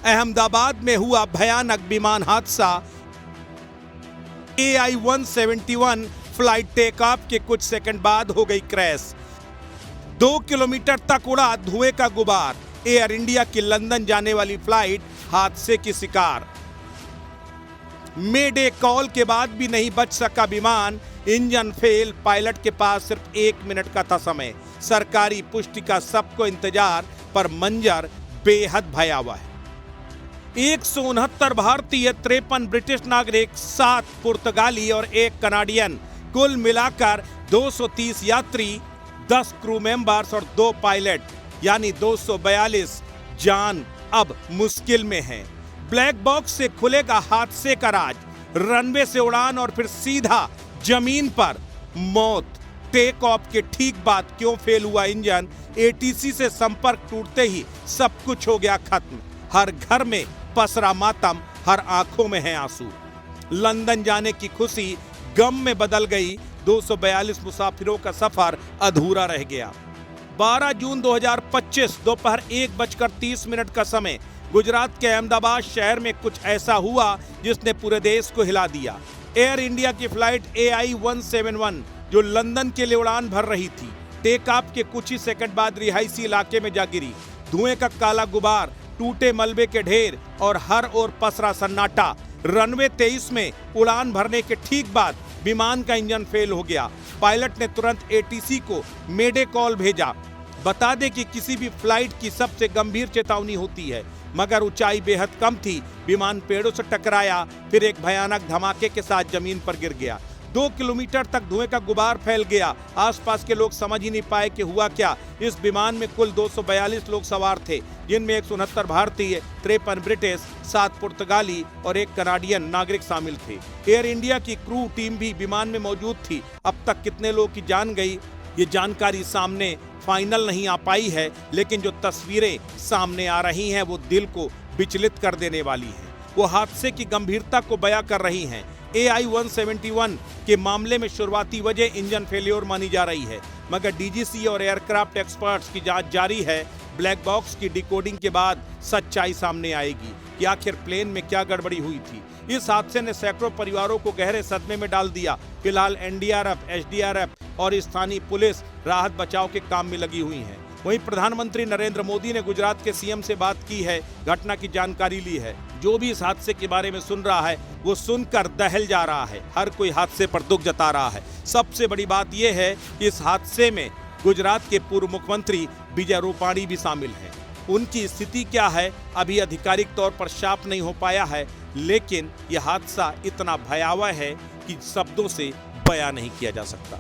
अहमदाबाद में हुआ भयानक विमान हादसा। AI-171 फ्लाइट टेक ऑफ के कुछ सेकंड बाद हो गई क्रैश। 2 किलोमीटर तक उड़ा धुएं का गुबार। एयर इंडिया की लंदन जाने वाली फ्लाइट हादसे की शिकार। मेडे कॉल के बाद भी नहीं बच सका विमान। इंजन फेल, पायलट के पास सिर्फ 1 मिनट का था समय। सरकारी पुष्टि का सबको इंतजार, पर मंजर बेहद भयावह है। 169 भारतीय, 53 ब्रिटिश नागरिक, 7 पुर्तगाली और 1 कनाडियन, कुल मिलाकर 230 यात्री, 10 क्रू मेंबर्स और 2 पायलट, यानी 242 जान अब मुश्किल में है। ब्लैक बॉक्स से खुलेगा हादसे का राज। रनवे से उड़ान और फिर सीधा जमीन पर मौत। टेक ऑफ के ठीक बाद क्यों फेल हुआ इंजन? ATC से संपर्क टूटते ही सब कुछ हो गया खत्म। हर घर में पसरा मातम, हर आंखों में है आंसू। लंदन जाने की खुशी गम में बदल गई। 242 मुसाफिरों का सफर अधूरा रह गया। 12 जून 2025 दोपहर 1:30 का समय। गुजरात के अहमदाबाद शहर में कुछ ऐसा हुआ जिसने पूरे देश को हिला दिया। एयर इंडिया की फ्लाइट AI-171 जो लंदन के लिए उड़ान भर रही थी, टेक ऑफ के कुछ ही सेकंड बाद रिहायशी इलाके में जा गिरी। धुएं का काला गुबार, टूटे मलबे के ढेर और हर ओर पसरा सन्नाटा। रनवे 23 में उड़ान भरने के ठीक बाद विमान का इंजन फेल हो गया। पायलट ने तुरंत ATC को मेडे कॉल भेजा। बता दें कि किसी भी फ्लाइट की सबसे गंभीर चेतावनी होती है, मगर ऊंचाई बेहद कम थी। विमान पेड़ों से टकराया, फिर एक भयानक धमाके के साथ जमीन पर गिर गया। 2 किलोमीटर तक धुएं का गुबार फैल गया। आसपास के लोग समझ ही नहीं पाए कि हुआ क्या। इस विमान में कुल 242 लोग सवार थे, जिनमें 169 भारतीय, 53 ब्रिटिश, 7 पुर्तगाली और 1 कनाडियन नागरिक शामिल थे। एयर इंडिया की क्रू टीम भी विमान में मौजूद थी। अब तक कितने लोग की जान गई, ये जानकारी सामने फाइनल नहीं आ पाई है, लेकिन जो तस्वीरें सामने आ रही हैं वो दिल को विचलित कर देने वाली हैं। वो हादसे की गंभीरता को बयां कर रही हैं। AI-171 के मामले में शुरुआती वजह इंजन फेलियर मानी जा रही है, मगर DGC और एयरक्राफ्ट एक्सपर्ट्स की जांच जारी है। ब्लैक बॉक्स की डिकोडिंग के बाद सच्चाई सामने आएगी कि आखिर प्लेन में क्या गड़बड़ी हुई थी। इस हादसे ने सैकड़ों परिवारों को गहरे सदमे में डाल दिया। फिलहाल NDRF, SDRF और स्थानीय पुलिस राहत बचाव के काम में लगी हुई है। वहीं प्रधानमंत्री नरेंद्र मोदी ने गुजरात के CM से बात की है, घटना की जानकारी ली है। जो भी इस हादसे के बारे में सुन रहा है वो सुनकर दहल जा रहा है। हर कोई हादसे पर दुख जता रहा है। सबसे बड़ी बात यह है कि इस हादसे में गुजरात के पूर्व मुख्यमंत्री विजय रूपाणी भी शामिल हैं। उनकी स्थिति क्या है अभी आधिकारिक तौर पर साफ नहीं हो पाया है, लेकिन यह हादसा इतना भयावह है कि शब्दों से बयां नहीं किया जा सकता।